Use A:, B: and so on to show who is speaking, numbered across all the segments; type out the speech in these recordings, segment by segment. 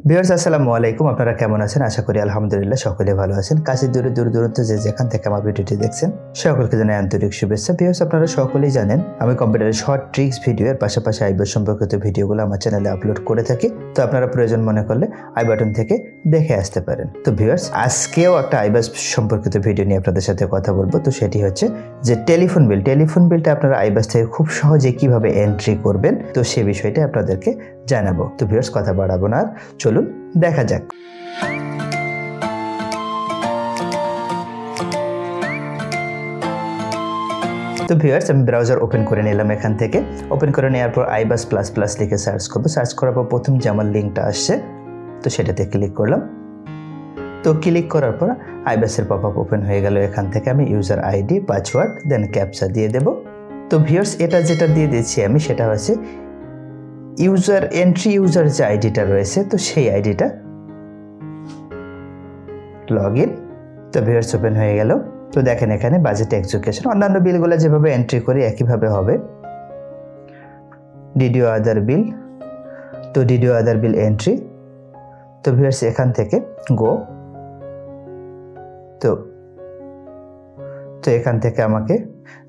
A: Viewers আসসালামু আলাইকুম, আপনারা কেমন আছেন? আশা করি আলহামদুলিল্লাহ সকলে ভালো আছেন। কাছে দূরে দূর দূরান্তে যে যেখান থেকে আমার ভিডিওটি দেখছেন সকলকে জানাই আন্তরিক শুভেচ্ছা। ভিউয়ার্স আপনারা সকলেই জানেন আমি কম্পিউটারের শর্ট ট্রিক্স ভিডিও এর পাশাপাশি আইবাস সম্পর্কিত ভিডিওগুলো আমার চ্যানেলে আপলোড করে থাকি। তো আপনারা প্রয়োজন মনে করলে আই বাটন থেকে দেখে আসতে পারেন। তো ভিউয়ার্স আজকেও একটা আইবাস সম্পর্কিত ভিডিও নিয়ে আপনাদের সাথে কথা বলবো। তো সেটি হচ্ছে যে টেলিফোন বিলটা আপনারা আইবাস থেকে খুব সহজে কিভাবে এন্ট্রি করবেন, তো সে বিষয়টা আপনাদেরকে জানাবো। তো ভিউয়ার্স কথা বাড়াবো না, চলুন দেখা যাক। তো ভিউয়ার্স আমি ব্রাউজার ওপেন করে নিলাম। এখান থেকে ওপেন করে নেওয়ার পর আইবাস প্লাস প্লাস লিখে সার্চ করবো। সার্চ করার পর প্রথম যে আমার লিঙ্কটা আসছে তো সেটাতে ক্লিক করলাম। তো ক্লিক করার পর আইবাসের পপ আপ ওপেন হয়ে গেল। এখান থেকে আমি ইউজার আইডি, পাসওয়ার্ড, দেন ক্যাপচা দিয়ে দেব। তো ভিউয়ার্স এটা যেটা দিয়ে দিচ্ছি আমি সেটা হচ্ছে ইউজার যে আইডিটা রয়েছে তো সেই আইডিটা লগ ইন। তো ভিউয়ার্স ওপেন হয়ে গেল। তো দেখেন এখানে বাজেট, এক্সিকিউশন, অন্যান্য বিলগুলো যেভাবে এন্ট্রি করি একইভাবে হবে। ডিডিও আদার বিল, তো ডিডিও আদার বিল এন্ট্রি। তো ভিউয়ার্স এখান থেকে গো। তো এখান থেকে আমাকে,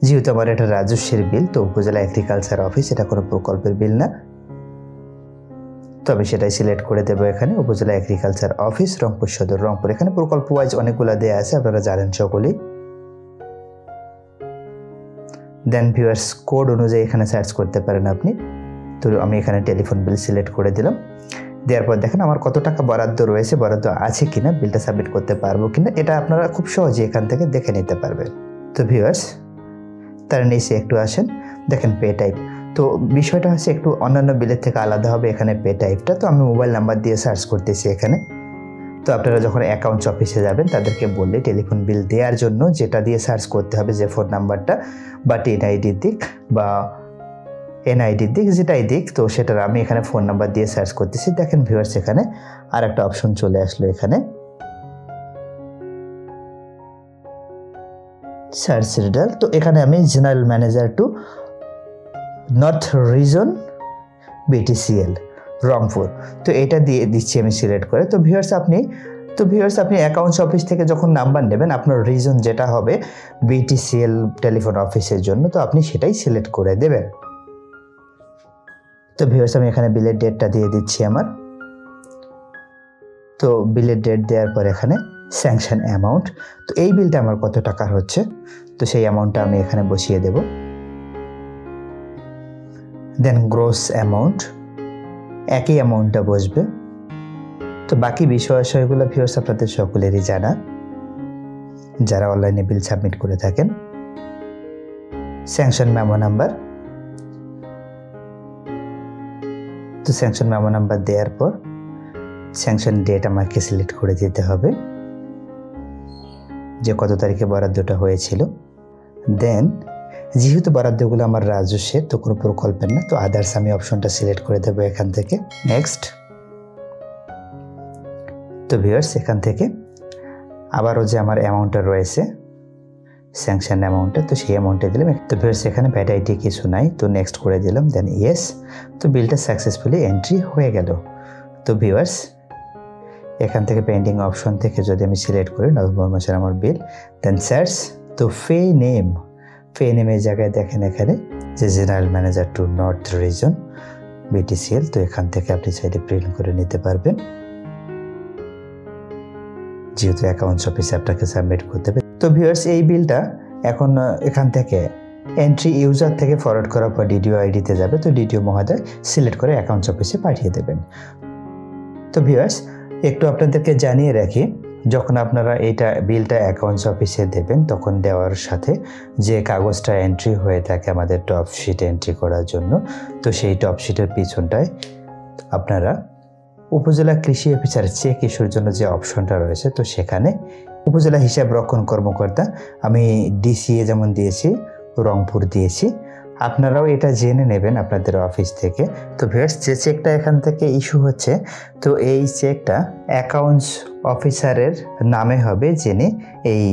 A: যেহেতু আমার এটা রাজস্বের বিল, তো উপজেলা এগ্রিকালচার অফিস, এটা কোনো প্রকল্পের বিল না, তো আমি সেটাই সিলেক্ট করে দেবো। এখানে উপজেলা এগ্রিকালচার অফিস, রংপুর সদর, রংপুর। এখানে প্রকল্প ওয়াইজ অনেকগুলো দেওয়া আছে, আপনারা জানেন সকলেই। দেন ভিউয়ার্স কোড অনুযায়ী এখানে সার্চ করতে পারেন আপনি। তো আমি এখানে টেলিফোন বিল সিলেক্ট করে দিলাম। দেওয়ার পর দেখেন আমার কত টাকা বরাদ্দ রয়েছে, বরাদ্দ আছে কিনা, বিলটা সাবমিট করতে পারবো কিনা, এটা আপনারা খুব সহজে এখান থেকে দেখে নিতে পারবেন। তো ভিউয়ার্স তার নিচে একটু আসেন, দেখেন পে টাইপ। তো বিষয়টা হচ্ছে একটু অন্যান্য বিলের থেকে আলাদা হবে এখানে পে টাইপটা। তো আমি মোবাইল নাম্বার দিয়ে সার্চ করতেছি এখানে। তো আপনারা যখন অ্যাকাউন্টস অফিসে যাবেন তাদেরকে বললে টেলিফোন বিল দেওয়ার জন্য যেটা দিয়ে সার্চ করতে হবে, যে ফোন নাম্বারটা বা এনআইডির দিক বা এনআইডির দিক, যেটাই দিক, তো সেটার আমি এখানে ফোন নাম্বার দিয়ে সার্চ করতেছি। দেখেন ভিউয়ার্স এখানে আর একটা অপশন চলে আসলো, এখানে সার্চ রেজাল্ট। তো এখানে আমি general manager to north region BTCL Rangpur, তো এটা দিয়ে দিচ্ছি আমি সিলেক্ট করে। তো ভিউয়ার্স আপনি অ্যাকাউন্টস অফিস থেকে যখন নাম্বার নেবেন আপনার রিজন যেটা হবে বিটিসিএল টেলিফোন অফিসের জন্য, তো আপনি সেটাই সিলেক্ট করে দেবেন। তো ভিউয়ার্স আমি এখানে বিলের ডেটটা দিয়ে দিচ্ছি আমার। তো বিলের ডেট দেওয়ার পর এখানে স্যাংশন অ্যামাউন্ট, তো এই বিলটা আমার কত টাকার হচ্ছে তো সেই অ্যামাউন্টটা আমি এখানে বসিয়ে দেব। দেন গ্রোস অ্যামাউন্ট, একই অ্যামাউন্টটা বসবে। তো বাকি বিষয়গুলো ভিউয়ার্স আপনাদের সকলেরই জানা, যারা অনলাইনে বিল সাবমিট করে থাকেন। স্যাংশন মেমো নাম্বার, তো স্যাংশন মেমো নাম্বার দেওয়ার পর স্যাংশন ডেট আমাকে সিলেক্ট করে দিতে হবে, যে কত তারিখে বরাদ্দটা হয়েছিল। দেন যেহেতু বরাদ্দগুলো আমার রাজস্বের, তো কোনো প্রকল্পের না, তো আদার্স আমি অপশনটা সিলেক্ট করে দেবো এখান থেকে। নেক্সট। তো ভিউয়ার্স এখান থেকে আবারও যে আমার অ্যামাউন্টটা রয়েছে স্যাংশন অ্যামাউন্টটা, তো সেই অ্যামাউন্টে দিলাম। তো ভিউয়ার্স এখানে ভ্যাট আইডি কিছু নাই, তো নেক্সট করে দিলাম। দেন ইয়েস। তো বিলটা সাকসেসফুলি এন্ট্রি হয়ে গেল। তো ভিউয়ার্স এখান থেকে পেন্ডিং অপশন থেকে যদি আমি সিলেক্ট করি নভেম্বর মাসের আমার বিল, দেন সার্চ। তো পে নেমের জায়গায় দেখেন এখানে যে general manager to north region BTCL, তো এখান থেকে আপনি চাইলে প্রিন্ট করে নিতে পারবেন, যেহেতু অ্যাকাউন্টস অফিসে আপনাকে সাবমিট করতে হবে। তো ভিউয়ার্স এই বিলটা এখন এখান থেকে এন্ট্রি ইউজার থেকে ফরওয়ার্ড করার পর ডিডিও আইডিতে যাবে। তো ডিডিও মহোদয় সিলেক্ট করে অ্যাকাউন্টস অফিসে পাঠিয়ে দেবেন। তো ভিউয়ার্স একটু আপনাদেরকে জানিয়ে রাখি, যখন আপনারা এইটা বিলটা অ্যাকাউন্টস অফিসে দেবেন তখন দেওয়ার সাথে যে কাগজটা এন্ট্রি হয়ে থাকে আমাদের টপ শিট এন্ট্রি করার জন্য, তো সেই টপ শিটের পিছনটায় আপনারা উপজেলা কৃষি অফিসার চেক ইস্যুর জন্য যে অপশনটা রয়েছে, তো সেখানে উপজেলা হিসাব রক্ষণ কর্মকর্তা, আমি ডিসিএ যেমন দিয়েছি রংপুর দিয়েছি, আপনারাও এটা জেনে নেবেন আপনাদের অফিস থেকে। তো ভিউয়ার্স যে চেকটা এখান থেকে ইস্যু হচ্ছে, তো এই চেকটা অ্যাকাউন্টস অফিসারের নামে হবে, যিনি এই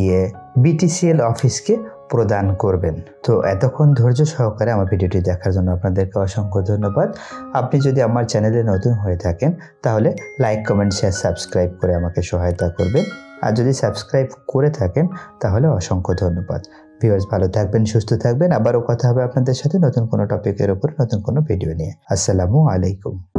A: বিটিসিএল অফিসকে প্রদান করবেন। তো এতক্ষণ ধৈর্য সহকারে আমার ভিডিওটি দেখার জন্য আপনাদেরকে অসংখ্য ধন্যবাদ। আপনি যদি আমার চ্যানেলে নতুন হয়ে থাকেন তাহলে লাইক, কমেন্ট, শেয়ার, সাবস্ক্রাইব করে আমাকে সহায়তা করবেন। আর যদি সাবস্ক্রাইব করে থাকেন তাহলে অসংখ্য ধন্যবাদ। ভিউয়ার্স, ভালো থাকবেন, সুস্থ থাকবেন। আবারও কথা হবে আপনাদের সাথে নতুন কোনো টপিকের উপর, নতুন কোনো ভিডিও নিয়ে। আসসালামু আলাইকুম।